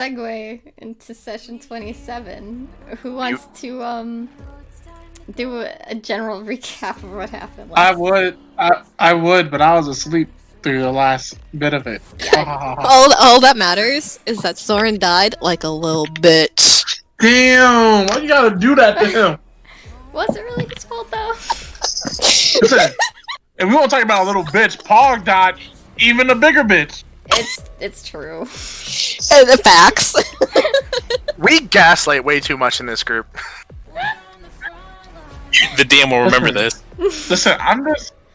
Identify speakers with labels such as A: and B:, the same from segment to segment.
A: segue into session 27. Who wants to do a general recap of what happened last?
B: I would, but I was asleep through the last bit of it.
C: All that matters is that Soren died like a little bitch.
B: Damn, why you gotta do that to him?
A: Was it really his fault though?
B: Listen, if we want to talk about a little bitch, Pog died even a bigger bitch.
A: It's true.
C: The facts.
D: We gaslight way too much in this group.
E: The DM will remember this.
B: Listen,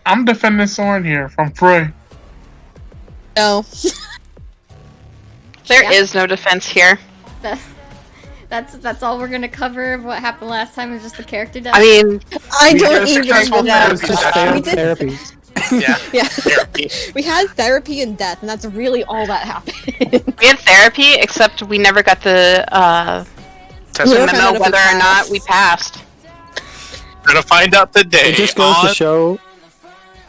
B: I'm defending Soren here from Frey.
C: No.
F: There is no defense here.
A: That's all we're gonna cover of what happened last time is just the character death.
F: I mean,
C: I
D: We
C: don't
D: had a
C: even
D: successful
C: know.
D: therapy session.
C: We did-
G: therapy.
D: Yeah.
C: Yeah.
E: Therapy.
C: We had therapy and death, and that's really all that happened.
F: we had therapy, except we never got the
D: Test
C: We
D: it.
C: never found out
F: memo
C: if we
F: whether or not
C: passed.
F: we passed.
E: We're gonna find out today.
G: It just goes to show.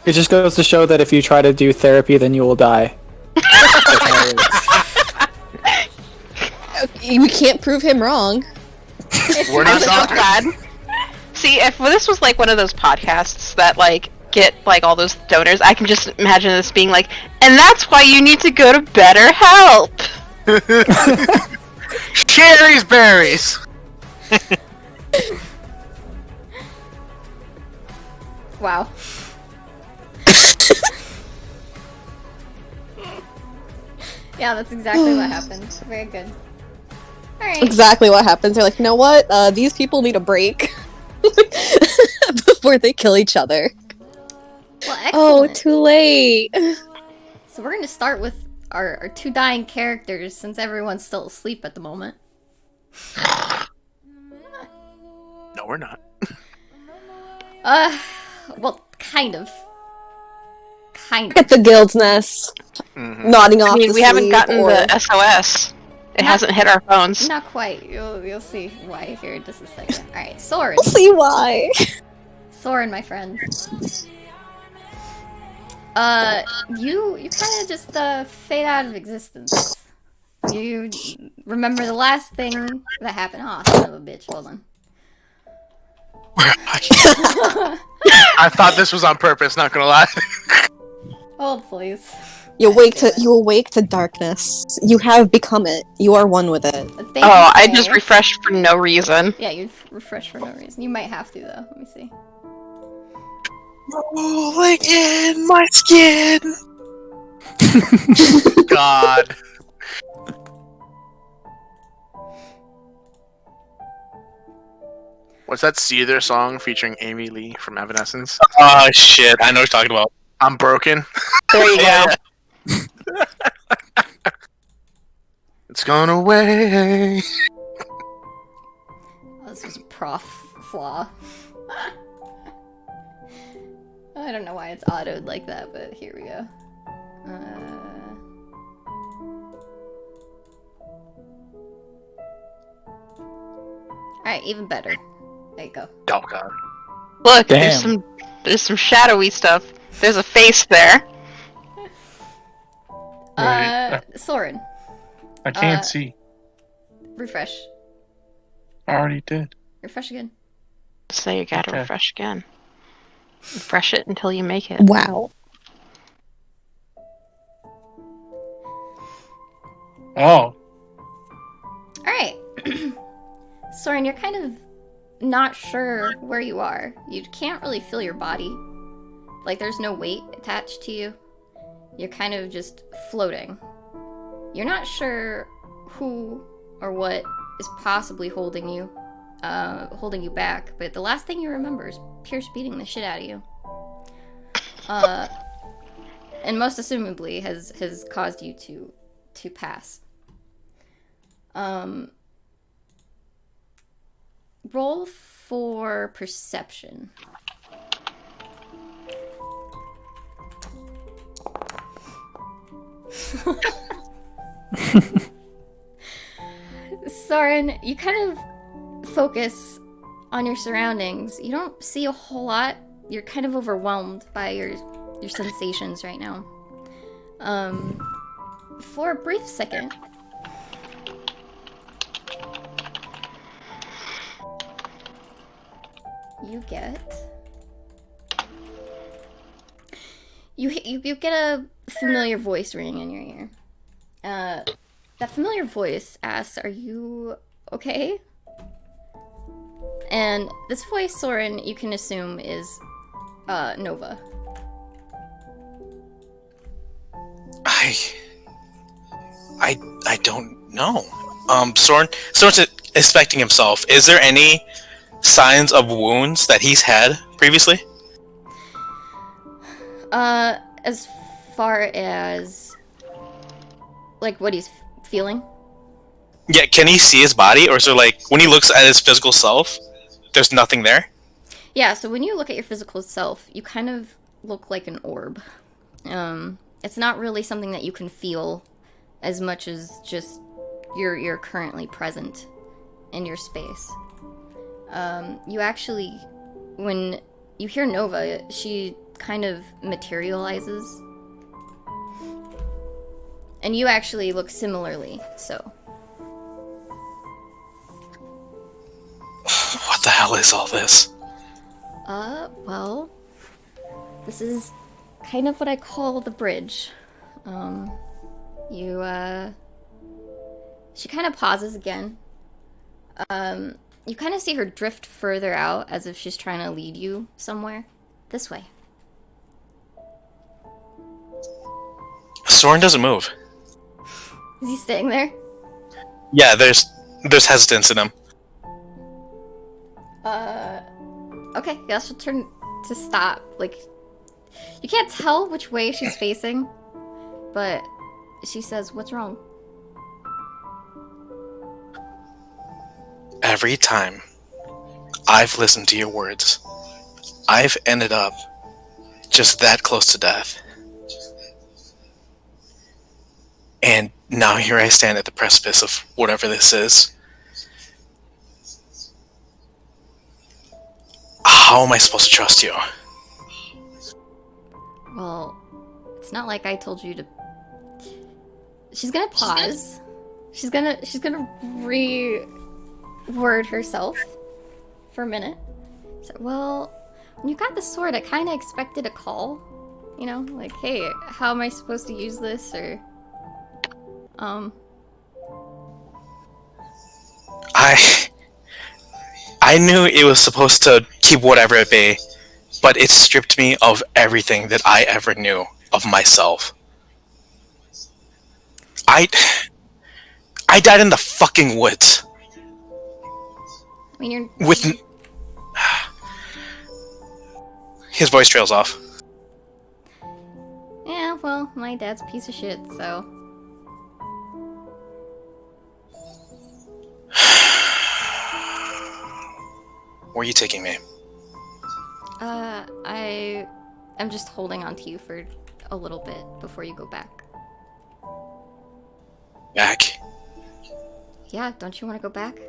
G: It just goes to show that if you try to do therapy, then you will die. That's how it is.
C: We can't prove him wrong.
D: We're not
F: So
D: talking.
F: bad. See, if this was like one of those podcasts that like get like all those donors, I can just imagine this being like, and that's why you need to go to BetterHelp.
D: Cherries, berries.
A: Wow. Yeah, that's exactly what happened. Very good. Alright.
C: Exactly what happens. They're like, you know what? These people need a break before they kill each other.
A: Well,
C: Oh,
A: excellent.
C: too late.
A: So we're gonna start with our two dying characters since everyone's still asleep at the moment.
D: No, we're not.
A: Well, kind of. Kind
C: At
A: of.
C: the guild's nest,
D: Mm-hmm.
C: nodding off
F: I mean,
C: to
F: we haven't
C: sleep,
F: gotten
C: or...
F: the SOS. It hasn't hit our phones.
A: Not quite. You'll see why here in just a second. Alright, Soren.
C: We'll see why.
A: Soren, my friend. You kind of just fade out of existence. You remember the last thing that happened. Oh, son of a bitch. Hold on.
D: I thought this was on purpose. Not gonna lie.
A: Hold, please.
C: You awake to darkness. You have become it. You are one with it.
A: Thank you,
F: Oh, I just
A: Soren.
F: refreshed for no reason.
A: Yeah, you refresh for no reason. You might have to though. Let me see.
D: Rolling in my skin. God. What's that Seether song featuring Amy Lee from Evanescence?
E: Oh shit! I know what you're talking about.
D: I'm broken.
F: There you go.
D: It's gone away.
A: Oh, this was a prof flaw. I don't know why it's autoed like that, but here we go. Alright, even better. There you go.
D: Oh god.
F: Look,
G: Damn.
F: there's some shadowy stuff. There's a face there.
B: Right.
A: Soren,
B: I can't
A: Uh,
B: see.
A: refresh.
B: I already did.
A: Refresh again.
F: So you gotta
B: Okay.
F: refresh again. Refresh it until you make it.
C: Wow.
B: Oh,
A: Alright. Soren, you're kind of not sure where you are. You can't really feel your body. Like, there's no weight attached to you. You're kind of just floating. You're not sure who or what is possibly holding you back, but the last thing you remember is Pierce beating the shit out of you. And most assumably has caused you to pass. Roll for perception. Soren, you kind of focus on your surroundings. You don't see a whole lot. You're kind of overwhelmed by your sensations right now. For a brief second, you get you get a familiar voice ringing in your ear. That familiar voice asks, "Are you okay?" And this voice, Soren, you can assume is Nova.
E: I don't know. Soren's inspecting himself. Is there any signs of wounds that he's had previously?
A: As far as like what he's feeling.
E: Yeah, can he see his body, or is there like when he looks at his physical self, there's nothing there?
A: Yeah, so when you look at your physical self, you kind of look like an orb. It's not really something that you can feel as much as just you're currently present in your space. You actually, when you hear Nova, she kind of materializes. And you actually look similarly, so.
E: What the hell is all this?
A: Well, this is kind of what I call the bridge. She kind of pauses again. You kind of see her drift further out as if she's trying to lead you somewhere. This way.
E: Soren doesn't move.
A: Is he staying there?
E: Yeah, there's hesitance in him.
A: Okay, yeah, she'll turn to stop. Like, you can't tell which way she's facing, but she says, "What's wrong?"
E: Every time I've listened to your words, I've ended up just that close to death. And now here I stand at the precipice of whatever this is. How am I supposed to trust you?
A: Well, it's not like I told you to. She's gonna pause. She's gonna reword herself for a minute. So, well, when you got the sword, I kind of expected a call. You know, like, hey, how am I supposed to use this? Or,
E: I knew it was supposed to keep whatever at bay, but it stripped me of everything that I ever knew of myself. I died in the fucking woods.
A: I mean, you're.
E: With his voice trails off.
A: Yeah, well, my dad's a piece of shit, so.
E: Where are you taking me?
A: I'm just holding on to you for a little bit before you go back.
E: Back?
A: Yeah, don't you want to go back?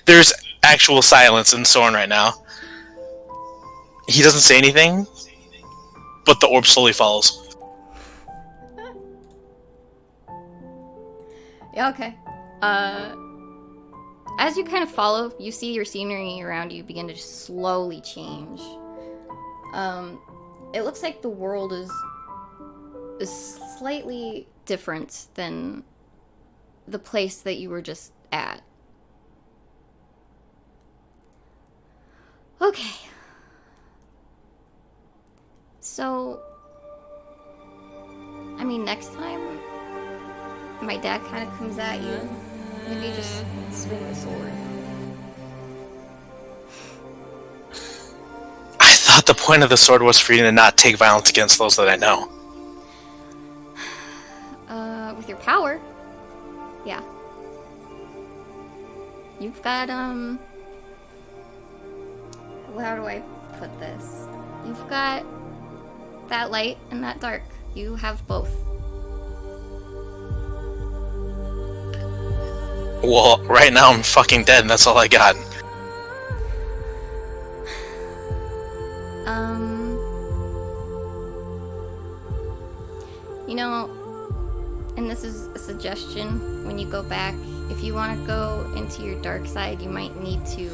E: There's actual silence in Soren right now. He doesn't say anything, but the orb slowly falls.
A: Yeah, okay. As you kind of follow, you see your scenery around you begin to just slowly change. It looks like the world is slightly different than the place that you were just at. Okay. So, I mean, next time my dad kind of comes at you, maybe just swing the sword.
E: I thought the point of the sword was for you to not take violence against those that I know.
A: With your power, yeah. You've got, how do I put this? You've got that light and that dark. You have both.
E: Well, right now I'm fucking dead and that's all I got.
A: You know, and this is a suggestion when you go back, if you want to go into your dark side, you might need to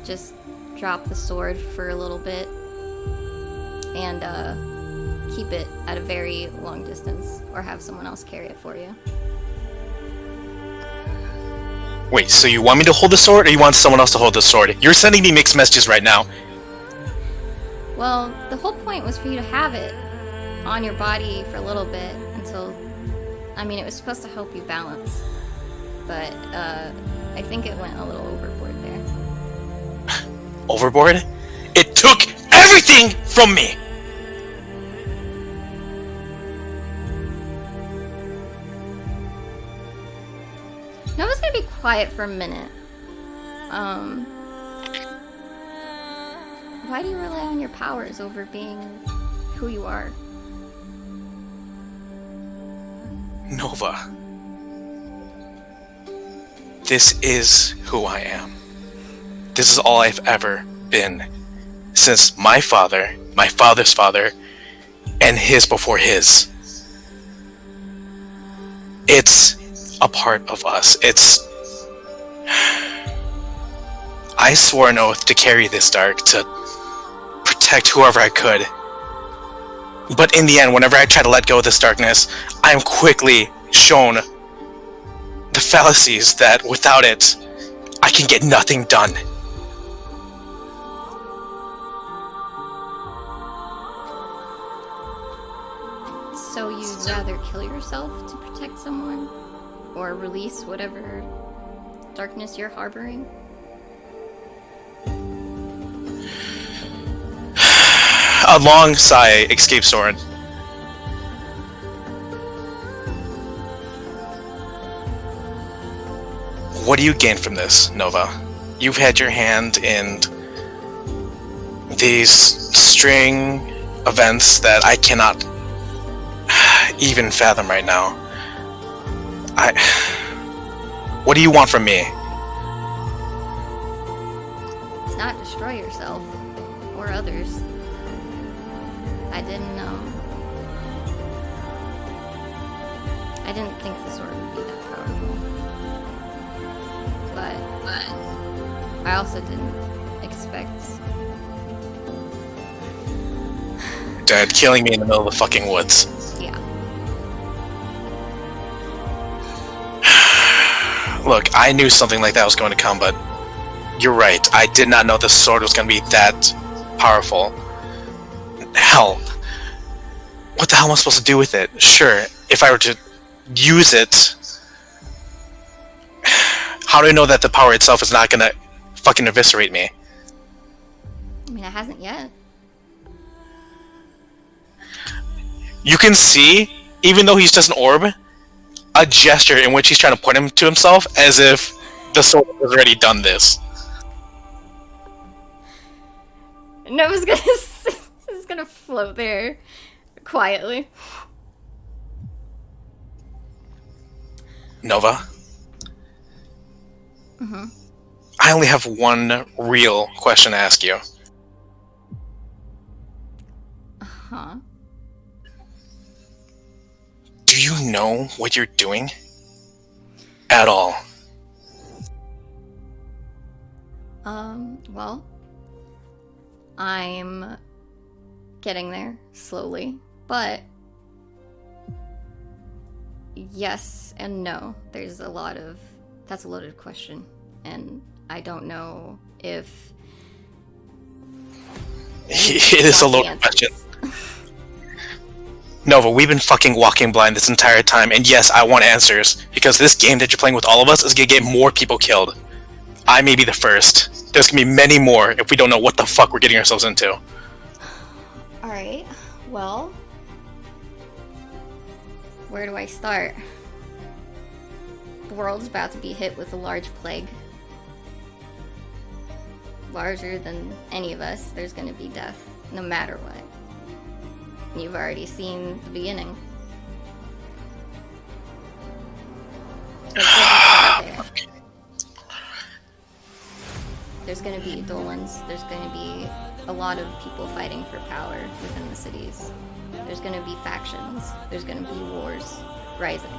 A: just drop the sword for a little bit and keep it at a very long distance, or have someone else carry it for you.
E: Wait, so you want me to hold the sword, or you want someone else to hold the sword? You're sending me mixed messages right now.
A: Well, the whole point was for you to have it on your body for a little bit until... I mean, it was supposed to help you balance. But, I think it went a little overboard there.
E: Overboard? It took everything from me!
A: Nova's gonna be quiet for a minute. Why do you rely on your powers over being who you are?
E: Nova. This is who I am. This is all I've ever been. Since my father, my father's father, and his before his. It's a part of us. I swore an oath to carry this dark, to protect whoever I could. But in the end, whenever I try to let go of this darkness, I am quickly shown the fallacies that without it, I can get nothing done.
A: So you'd rather kill yourself to protect someone? Or release whatever darkness you're harboring?
E: A long sigh escapes Soren. What do you gain from this, Nova? You've had your hand in these string events that I cannot even fathom right now. What do you want from me?
A: It's not destroy yourself or others. I didn't think the sword would be that powerful. But I also didn't expect...
E: Dad killing me in the middle of the fucking woods.
A: Yeah.
E: Look, I knew something like that was going to come, but you're right. I did not know the sword was going to be that powerful. Hell. What the hell am I supposed to do with it? Sure, if I were to use it, how do I know that the power itself is not going to fucking eviscerate me?
A: I mean, it hasn't yet.
E: You can see, even though he's just an orb, a gesture in which he's trying to point him to himself as if the sword has already done this.
A: Nova's gonna is gonna float there quietly.
E: Nova?
A: Mm-hmm.
E: I only have one real question to ask you.
A: Huh?
E: Do you know what you're doing? At all?
A: Well, I'm getting there slowly, but yes and no. That's a loaded question, and I don't know if
E: It is a loaded question. Nova, we've been fucking walking blind this entire time, and yes, I want answers, because this game that you're playing with all of us is gonna get more people killed. I may be the first. There's gonna be many more if we don't know what the fuck we're getting ourselves into.
A: Alright, well, where do I start? The world's about to be hit with a large plague. Larger than any of us, there's gonna be death, no matter what. You've already seen the beginning. There's gonna be Dolans, there's gonna be a lot of people fighting for power within the cities. There's gonna be factions, there's gonna be wars. rising.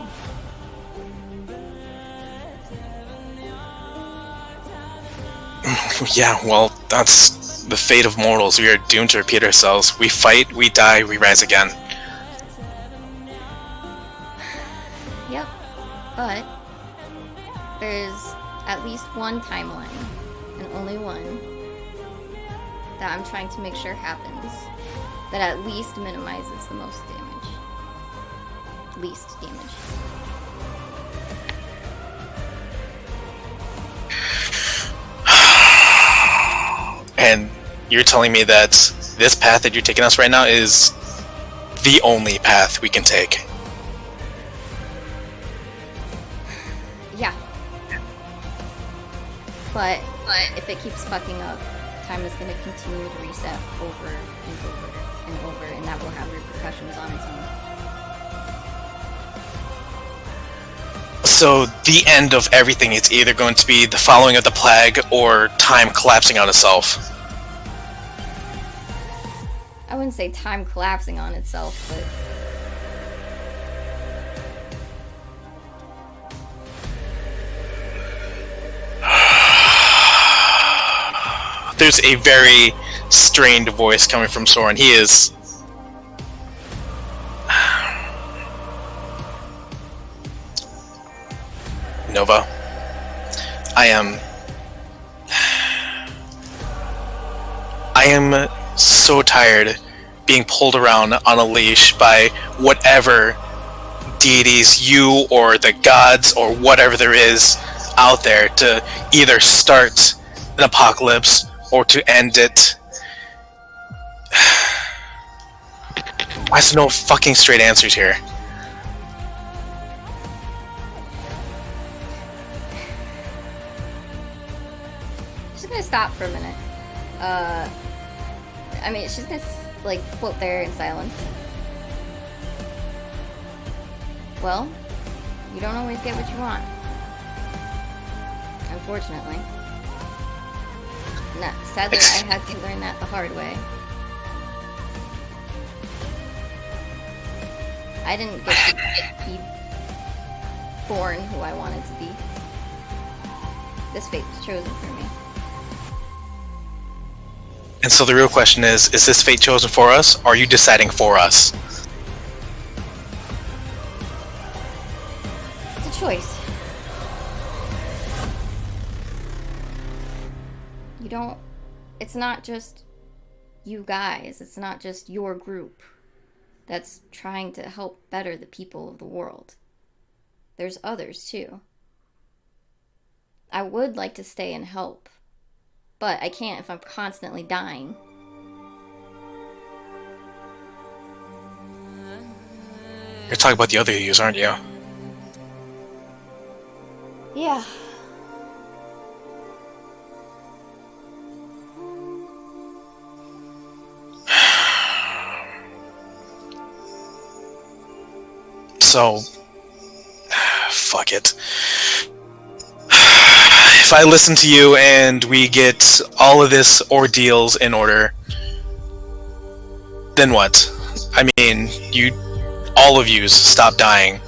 E: Yeah, well, that's the fate of mortals. We are doomed to repeat ourselves. We fight, we die, we rise again.
A: Yep. But there's at least one timeline, and only one, that I'm trying to make sure happens, that at least minimizes the most damage. Least damage.
E: And you're telling me that this path that you're taking us right now is the only path we can take.
A: Yeah. But if it keeps fucking up, time is going to continue to reset over and over and over, and that will have repercussions on its own.
E: So the end of everything is either going to be the following of the plague or time collapsing on itself.
A: I wouldn't say time collapsing on itself, but
E: There's a very strained voice coming from Soren. He is... Nova, I am so tired being pulled around on a leash by whatever deities, you or the gods or whatever there is out there, to either start an apocalypse or to end it. Why is there no fucking straight answers here?
A: she's gonna stop for a minute. I mean, she's gonna like float there in silence. Well, you don't always get what you want, unfortunately. No, sadly, I had to learn that the hard way. I didn't get to be born who I wanted to be. This fate was chosen for me.
E: And so the real question is this fate chosen for us, or are you deciding for us?
A: It's a choice. You don't... It's not just you guys. It's not just your group that's trying to help better the people of the world. There's others, too. I would like to stay and help, but I can't if I'm constantly dying.
E: You're talking about the other yous, aren't you?
A: Yeah.
E: So, fuck it. If I listen to you and we get all of this ordeals in order, then what? I mean, all of you stop dying.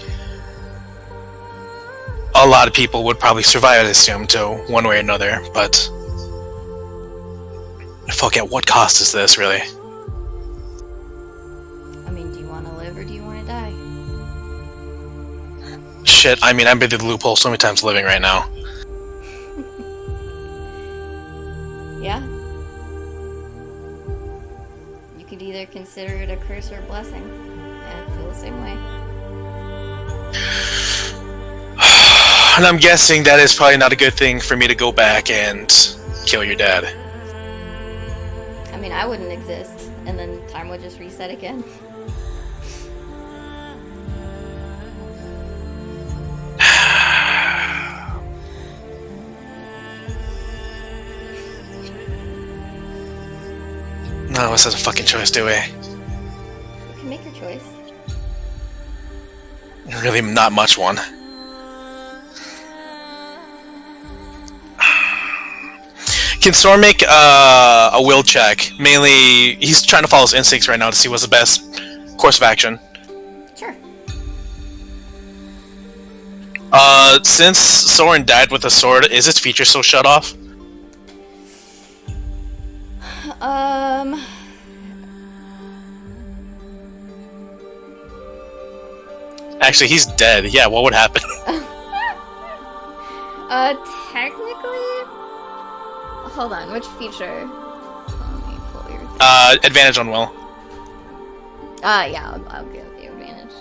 E: A lot of people would probably survive, I assume, to one way or another, but fuck, at what cost is this, really?
A: I mean, do you want to live or do you want to die?
E: Shit, I mean, I've been through the loophole so many times living right now.
A: Yeah? You could either consider it a curse or a blessing. And I feel the same way.
E: And I'm guessing that is probably not a good thing for me to go back and kill your dad.
A: I mean, I wouldn't exist, and then time would just reset again.
E: None of us has a fucking choice, do we?
A: You can make your choice.
E: Really not much one. Can Soren make a will check? Mainly, he's trying to follow his instincts right now to see what's the best course of action.
A: Sure.
E: Since Soren died with a sword, is his feature still shut off? Actually, he's dead. Yeah, what would happen?
A: Technically... Hold on, which feature? Let me pull your...
E: Advantage on will.
A: Yeah, I'll give you advantage.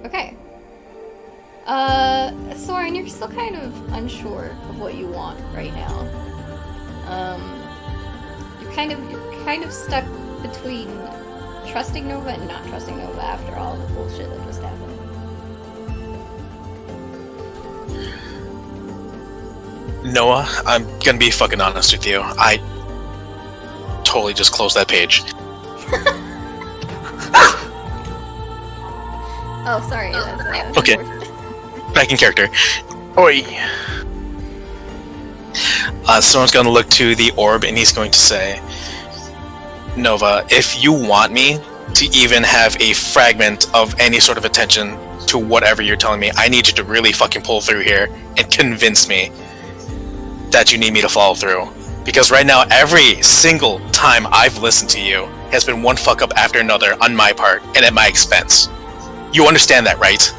A: Okay. Soren, you're still kind of unsure of what you want right now. You're kind of stuck between trusting Nova and not trusting Nova after all the bullshit that just happened.
E: Noah, I'm gonna be fucking honest with you. I totally just closed that page.
A: Oh, sorry. That's,
E: Okay. Back in character. Oi. Someone's gonna look to the orb and he's going to say, Nova, if you want me to even have a fragment of any sort of attention to whatever you're telling me, I need you to really fucking pull through here and convince me that you need me to follow through. Because right now, every single time I've listened to you has been one fuck up after another on my part and at my expense. You understand that, right?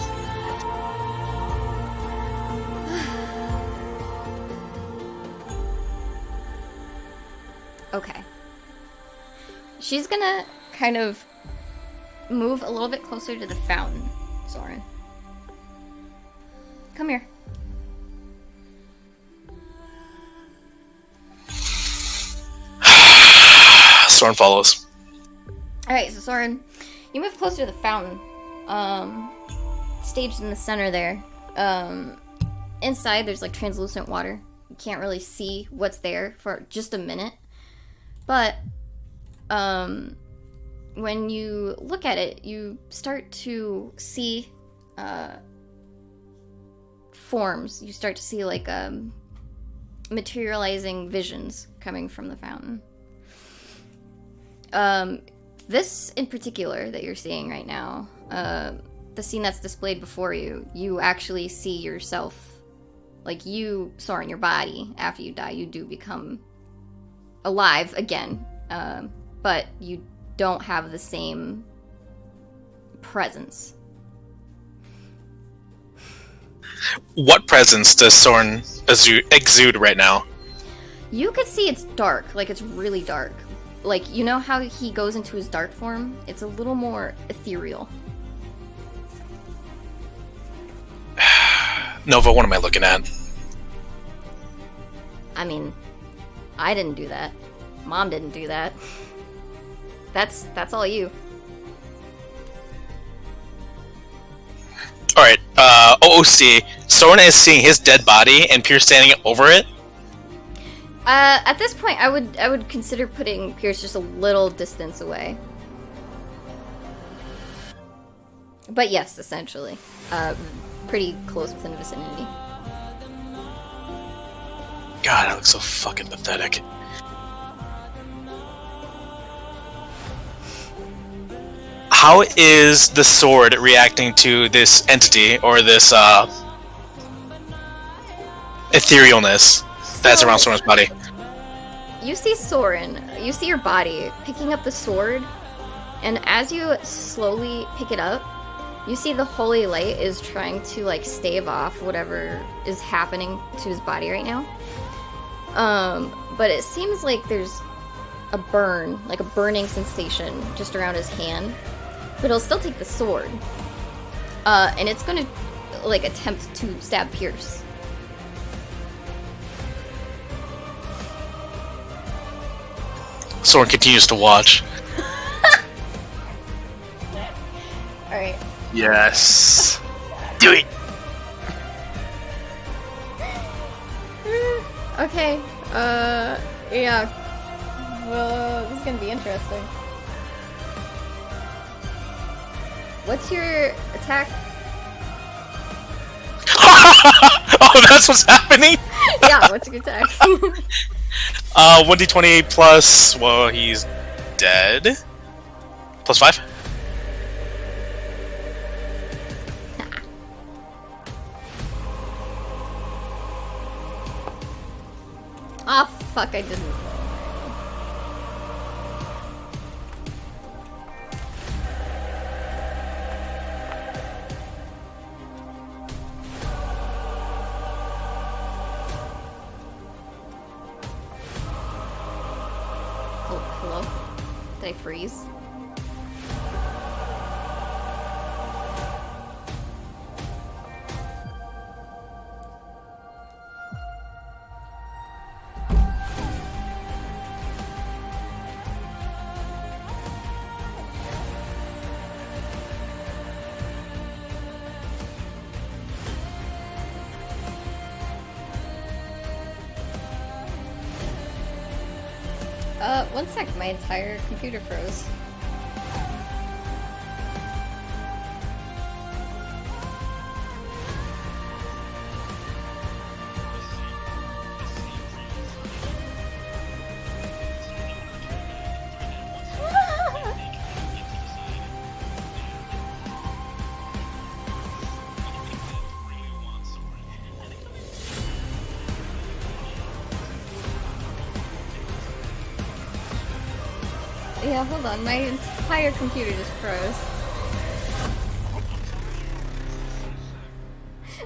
A: Okay. She's gonna kind of move a little bit closer to the fountain, Soren. Come here.
E: Soren follows.
A: Alright, so Soren, you move closer to the fountain. Staged in the center there. Inside there's like translucent water. You can't really see what's there for just a minute. But, when you look at it, you start to see, forms. You start to see, like, materializing visions coming from the fountain. This in particular that you're seeing right now, the scene that's displayed before you, you actually see yourself, like you, Soren, your body, after you die, you do become alive again, but you don't have the same presence.
E: What presence does Soren exude right now?
A: You could see it's dark, like it's really dark. Like, you know how he goes into his dark form? It's a little more ethereal.
E: Nova, what am I looking at?
A: I mean, I didn't do that. Mom didn't do that. That's all you.
E: Alright, OOC, Soren is seeing his dead body and Pierce standing over it?
A: At this point, I would consider putting Pierce just a little distance away. But yes, essentially. Pretty close within the vicinity.
E: God, I look so fucking pathetic. How is the sword reacting to this entity, or this, etherealness that's around Soren's body?
A: You see Soren, you see your body picking up the sword, and as you slowly pick it up, you see the holy light is trying to, like, stave off whatever is happening to his body right now. But it seems like there's a burn, like a burning sensation just around his hand. But he'll still take the sword. And it's gonna, like, attempt to stab Pierce.
E: Soren continues to watch.
A: Alright.
D: Yes. Do it.
A: Okay. Yeah. Well, this is gonna be interesting. What's your attack?
E: Oh, that's what's happening?
A: Yeah, what's your attack?
E: 1d28 plus, well, he's dead. Plus 5?
A: Oh, fuck, I didn't. Oh, hello? Did I freeze? One sec, my entire computer froze. Yeah, hold on, my entire computer just froze.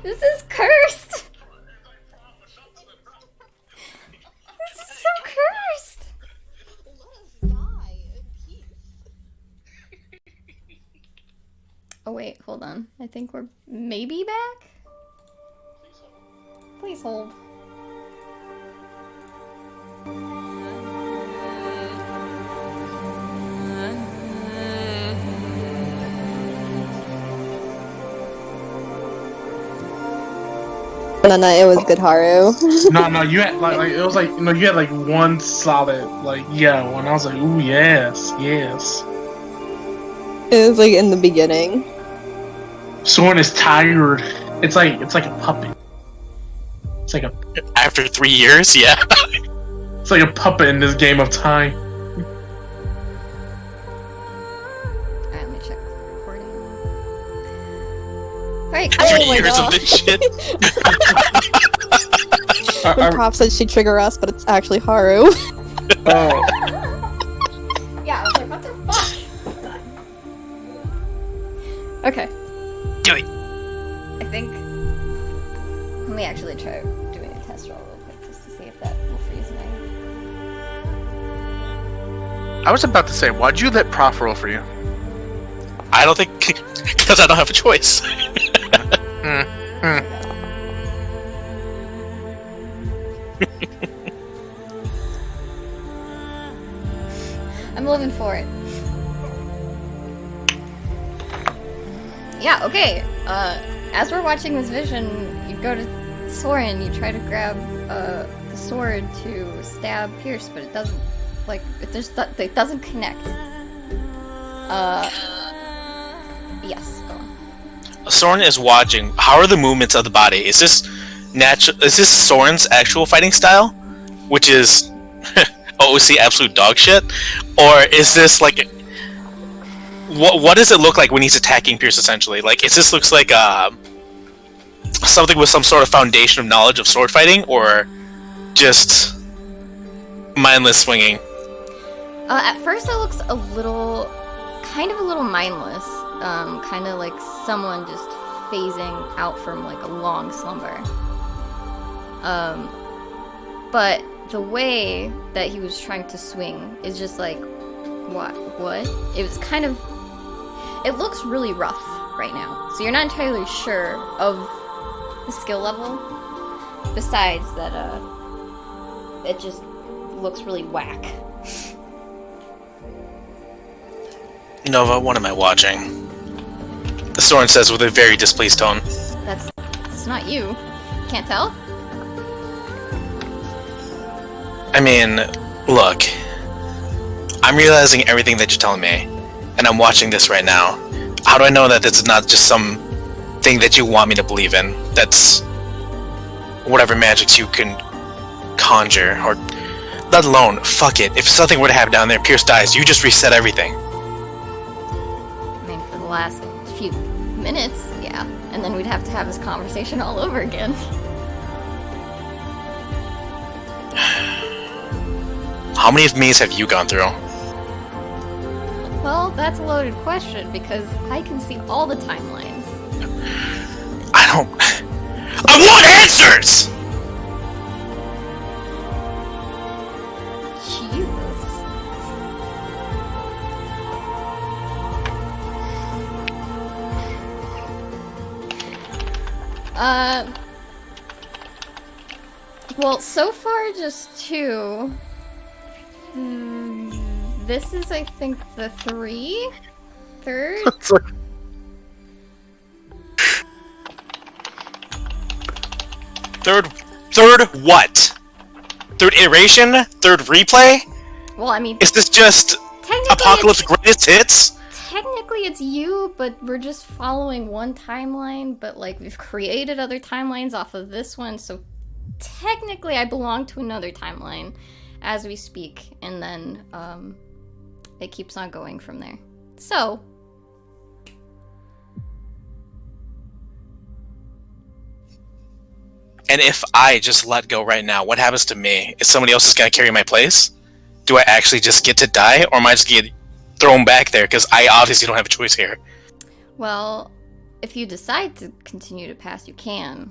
A: This is cursed! This is so cursed! Oh wait, hold on. I think we're maybe back? Please hold.
C: No, it was good, Haru.
B: No, you had like it was like you had like one solid like yeah one. I was like, ooh yes.
C: It was like in the beginning.
B: Soren is tired. It's like a puppet. It's like a
E: After 3 years, yeah.
B: it's like a puppet in this game of time.
A: Alright, let me check the recording. Alright,
E: 3
A: oh my
E: years
A: god.
E: of this shit.
C: When Prop said she'd trigger us, but it's actually Haru.
B: Oh,
A: Yeah, I was like, what the fuck? Okay.
E: Do it.
A: I think. Let me actually try doing a test roll real quick just to see if that will freeze me.
D: I was about to say, why'd you let Prof roll for you?
E: I don't think... Because I don't have a choice.
A: I'm living for it. Yeah, okay. As we're watching this vision, you go to Soren, you try to grab the sword to stab Pierce, but it doesn't, like, it doesn't connect. Yes, go on.
E: Soren is watching. How are the movements of the body? Is this natural? Is this Soren's actual fighting style, which is OOC absolute dog shit, or is this like what does it look like when he's attacking Pierce? Essentially, like is this looks like something with some sort of foundation of knowledge of sword fighting, or just mindless swinging?
A: At first, it looks a little mindless. Kind of like someone just phasing out from like a long slumber. But the way that he was trying to swing is just like, what? It was kind of, it looks really rough right now. So you're not entirely sure of the skill level. Besides that, it just looks really whack.
E: Nova, what am I watching? Soren says with a very displeased tone.
A: That's not you. Can't tell?
E: I mean, look. I'm realizing everything that you're telling me, and I'm watching this right now. How do I know that this is not just some thing that you want me to believe in? That's whatever magics you can conjure, or let alone, fuck it, if something were to happen down there, Pierce dies, you just reset everything.
A: I mean, for the last few minutes, yeah. And then we'd have to have this conversation all over again.
E: How many of me's have you gone through?
A: Well, that's a loaded question because I can see all the timelines.
E: I want answers!
A: Jesus. Well, so far just 2. This is, I think, the 3rd?
D: It's like,
E: Third what? Third iteration? Third replay?
A: Well, I mean,
E: Is this just
A: technically
E: Apocalypse Greatest Hits?
A: technically it's you, but we're just following one timeline, but like we've created other timelines off of this one, so technically I belong to another timeline as we speak, and then it keeps on going from there. So
E: And if I just let go right now, what happens to me? Is somebody else just gonna carry my place? Do I actually just get to die, or am I just get thrown back there? Because I obviously don't have a choice here.
A: well, if you decide to continue to pass, you can.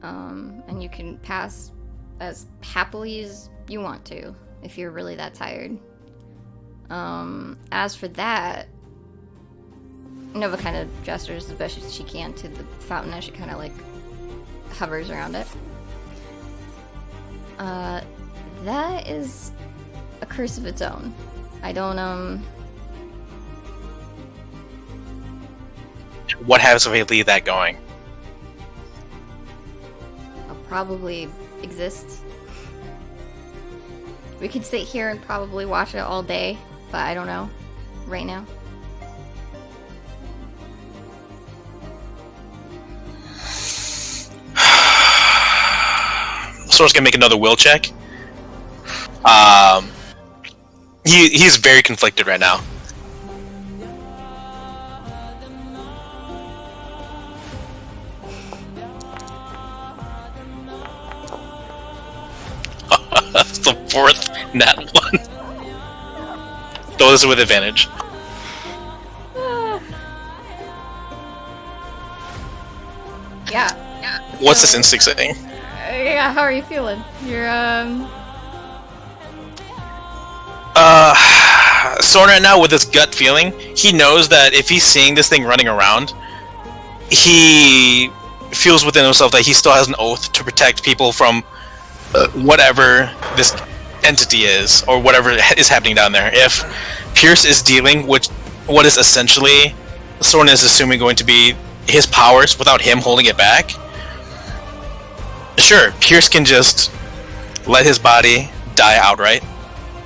A: And you can pass as happily as you want to, if you're really that tired. As for that, Nova kind of gestures as best as she can to the fountain as she kind of like hovers around it. That is a curse of its own. I don't,
E: What happens if I leave that going?
A: I'll probably exist. We could sit here and probably watch it all day, but I don't know. Right now.
E: Sora's gonna make another will check. He's very conflicted right now. That's the 4th nat one. Those with advantage.
A: Yeah.
E: What's this
A: So-
E: instinct saying?
A: Yeah, how are you feeling? You're,
E: Soren right now, with his gut feeling, he knows that if he's seeing this thing running around, he feels within himself that he still has an oath to protect people from whatever this entity is, or whatever is happening down there. If Pierce is dealing with what is essentially, Soren is assuming, going to be his powers without him holding it back, sure, Pierce can just let his body die outright.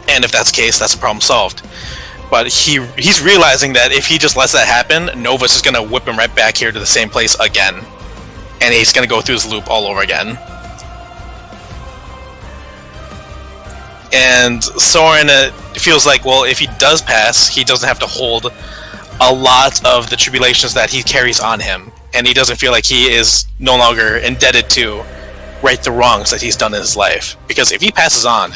E: And if that's the case, that's a problem solved. But he's realizing that if he just lets that happen, Nova's just gonna whip him right back here to the same place again. And he's gonna go through his loop all over again. And Soren feels like, well, if he does pass, he doesn't have to hold a lot of the tribulations that he carries on him. And he doesn't feel like he is no longer indebted to right the wrongs that he's done in his life. Because if he passes on,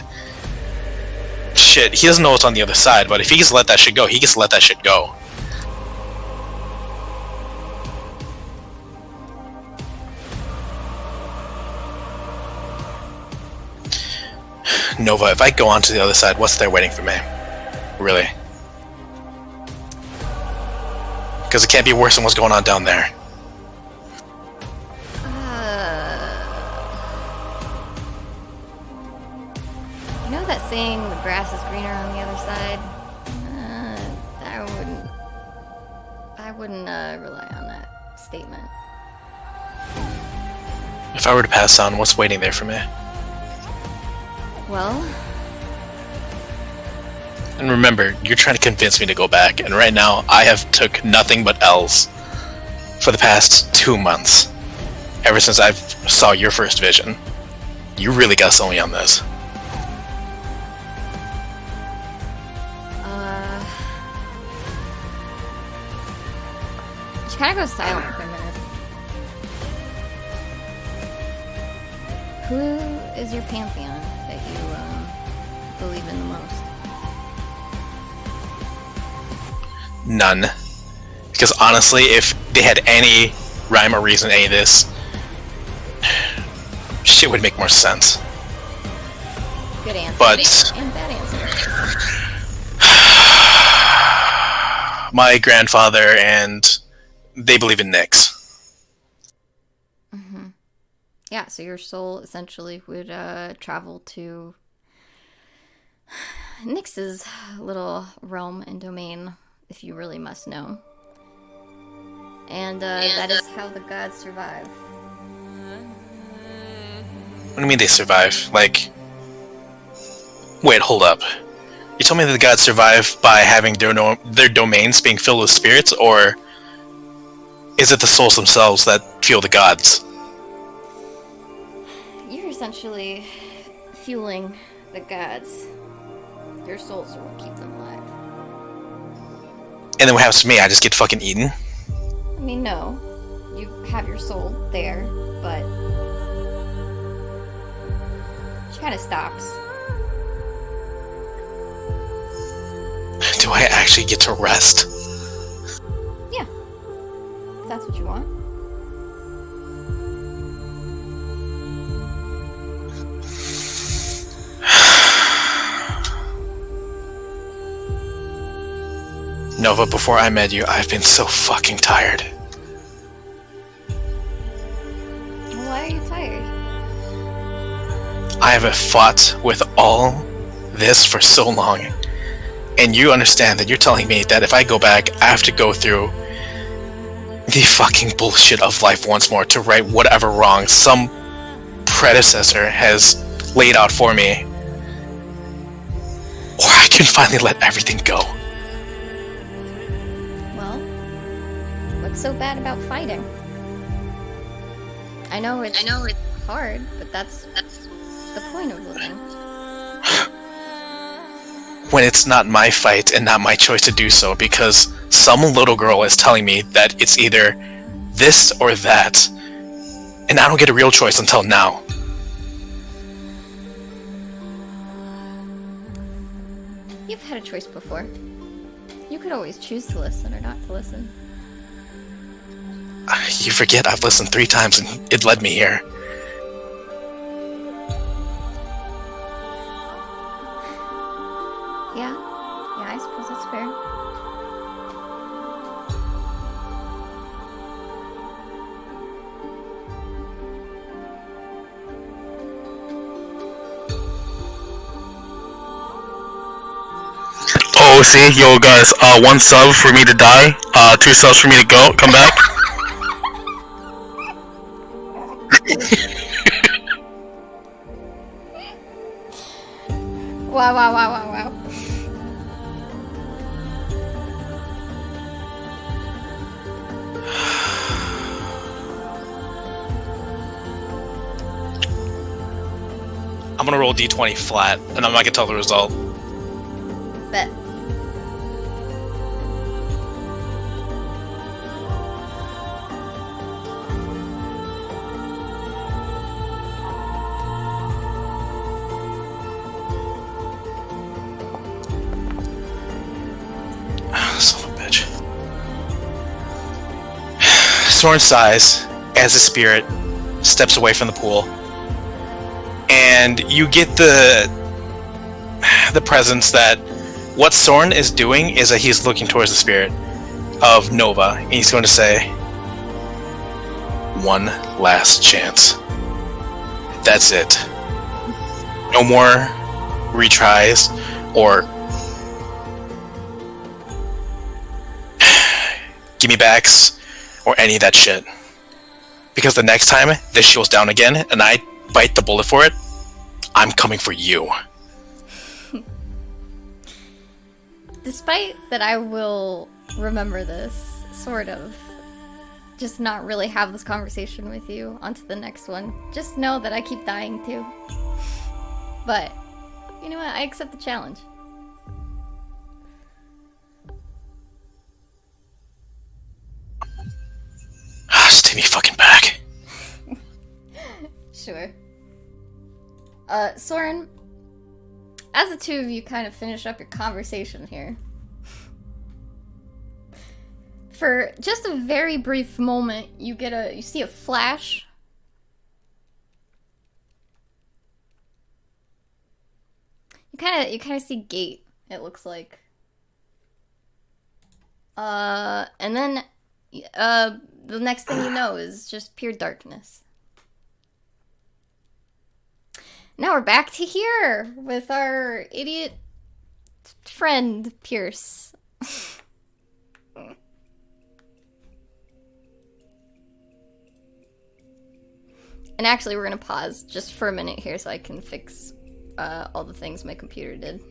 E: shit, he doesn't know what's on the other side, but if he gets to let that shit go, he gets to let that shit go. Nova, if I go on to the other side, what's there waiting for me? Really? Because it can't be worse than what's going on down there.
A: you know that saying, the grass is greener on the other side? I wouldn't rely on that statement.
E: If I were to pass on, what's waiting there for me?
A: Well,
E: And remember, you're trying to convince me to go back, and right now I have took nothing but L's for the past 2 months. ever since I saw your first vision. You really got sold me on this.
A: She kind of goes silent for a minute. Who is your pantheon that you believe in the most?
E: None. Because honestly, if they had any rhyme or reason, any of this, shit would make more sense.
A: Good answer.
E: But
A: And bad answer.
E: my grandfather and they believe in Nyx.
A: Mm-hmm. Yeah, so your soul essentially would travel to Nyx's little realm and domain, if you really must know. And that is how the gods survive.
E: What do you mean they survive? Like, wait, hold up. You told me that the gods survive by having their domains being filled with spirits, or is it the souls themselves that fuel the gods?
A: You're essentially fueling the gods. Your souls are what keep them alive.
E: And then what happens to me? I just get fucking eaten?
A: I mean, no. You have your soul there, but she kind of stops.
E: Do I actually get to rest?
A: Yeah. If that's what you want.
E: Nova, before I met you, I've been so fucking tired.
A: Why are you tired?
E: I haven't fought with all this for so long. And you understand that you're telling me that if I go back, I have to go through the fucking bullshit of life once more to right whatever wrong some predecessor has laid out for me. Or I can finally let everything go.
A: Well, what's so bad about fighting? I know it's hard, but that's the point of living.
E: When it's not my fight and not my choice to do so, because some little girl is telling me that it's either this or that, and I don't get a real choice until now.
A: You've had a choice before. You could always choose to listen or not to listen.
E: You forget I've listened 3 times and it led me here.
A: Yeah, I suppose that's fair.
E: Oh, see? Yo, guys, 1 sub for me to die, 2 subs for me to come back.
A: Wow.
E: I'm gonna roll D20 flat, and I'm not gonna tell the result.
A: Bet.
E: Son of a bitch. Soren sighs as the spirit steps away from the pool, and you get the presence that what Soren is doing is that he's looking towards the spirit of Nova, and he's going to say, "One last chance. That's it. No more retries or gimme backs or any of that shit. Because the next time this shield's down again and I bite the bullet for it, I'm coming for you."
A: Despite that I will remember this, sort of, just not really have this conversation with you. On to the next one. Just know that I keep dying too. But, you know what? I accept the challenge.
E: Stay me fucking back.
A: Sure. Soren, as the two of you kind of finish up your conversation here, for just a very brief moment, you see a flash. You kind of see Gate, it looks like. And then, the next thing you know is just pure darkness. Now we're back to here with our idiot friend, Pierce. And actually, we're gonna pause just for a minute here so I can fix all the things my computer did.